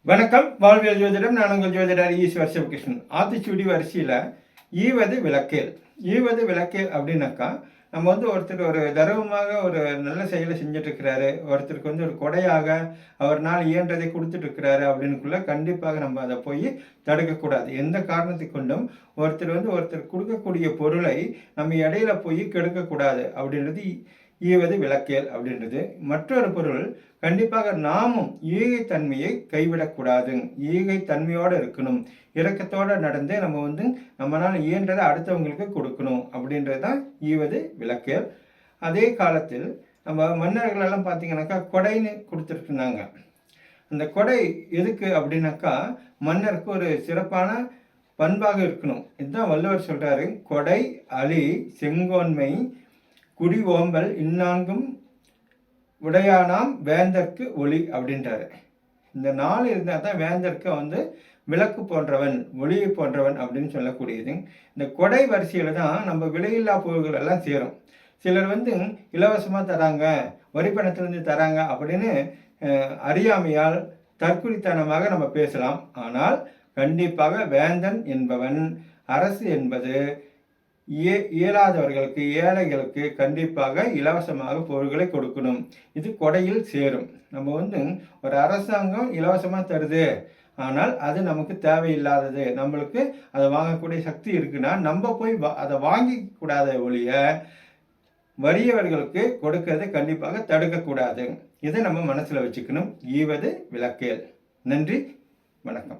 வணக்கம். வாழ்வியல் ஜோதிடம். நான் உங்கள் ஜோதிடர் ஈஸ்வர் சிவகிருஷ்ணன். ஆத்திச்சூடி வரிசையில் ஈவது விளக்கேல். ஈவது விளக்கேல் அப்படின்னாக்கா, நம்ம ஒருத்தர் ஒரு தர்மமாக ஒரு நல்ல செயலை செஞ்சிட்ருக்கிறாரு, ஒருத்தருக்கு ஒரு கொடையாக அவர்னால் இயன்றதை கொடுத்துட்ருக்கிறாரு அப்படின்னுக்குள்ள கண்டிப்பாக நம்ம அதை போய் தடுக்கக்கூடாது. எந்த காரணத்தை கொண்டும் ஒருத்தர் கொடுக்கக்கூடிய பொருளை நம்ம இடையில போய் கெடுக்கக்கூடாது அப்படின்றது ஈவது விளக்கேல் அப்படின்றது. மற்றொரு பொருள், கண்டிப்பாக நாமும் ஈகை தன்மையை கைவிடக்கூடாது. ஈகை தன்மையோடு இருக்கணும். இரக்கத்தோடு நடந்து நம்ம நம்மளால் இயன்றதை அடுத்தவங்களுக்கு கொடுக்கணும் அப்படின்றது தான் ஈவது விளக்கேல். அதே காலத்தில் நம்ம மன்னர்களெல்லாம் பார்த்தீங்கன்னாக்கா கொடைன்னு கொடுத்துட்டு இருந்தாங்க. அந்த கொடை எதுக்கு அப்படின்னாக்கா, மன்னருக்கு ஒரு சிறப்பான பண்பாக இருக்கணும். இதுதான் வள்ளுவர் சொல்கிறாரு, கொடை அழி செங்கோன்மை குடி ஓம்பல் இந்நான்கும் உடையானாம் வேந்தற்கு ஒளி அப்படின்றாரு. இந்த 4 இருந்தால் தான் வேந்தருக்கு விளக்கு போன்றவன், ஒளியை போன்றவன் அப்படின்னு சொல்லக்கூடியது. இந்த கொடை வரிசையில் தான் நம்ம விலையில்லா பொருள்கள் எல்லாம் சேரும். சிலர் இலவசமாக தராங்க, வரி பணத்திலிருந்து தராங்க அப்படின்னு அறியாமையால் தற்குறித்தனமாக நம்ம பேசலாம். ஆனால் கண்டிப்பாக வேந்தன் என்பவன், அரசு என்பது இயலாதவர்களுக்கு, ஏழைகளுக்கு கண்டிப்பாக இலவசமாக பொருட்களை கொடுக்கணும். இது கொடையில் சேரும். நம்ம ஒரு அரசாங்கம் இலவசமாக தருது, ஆனால் அது நமக்கு தேவையில்லாதது. நம்மளுக்கு அதை வாங்கக்கூடிய சக்தி இருக்குன்னா நம்ம போய் அதை வாங்கிக்கூடாத ஒழிய வறியவர்களுக்கு கொடுக்கறதை கண்டிப்பாக தடுக்கக்கூடாது. இதை நம்ம மனசில் வச்சுக்கணும். ஈவது விளக்கேல். நன்றி, வணக்கம்.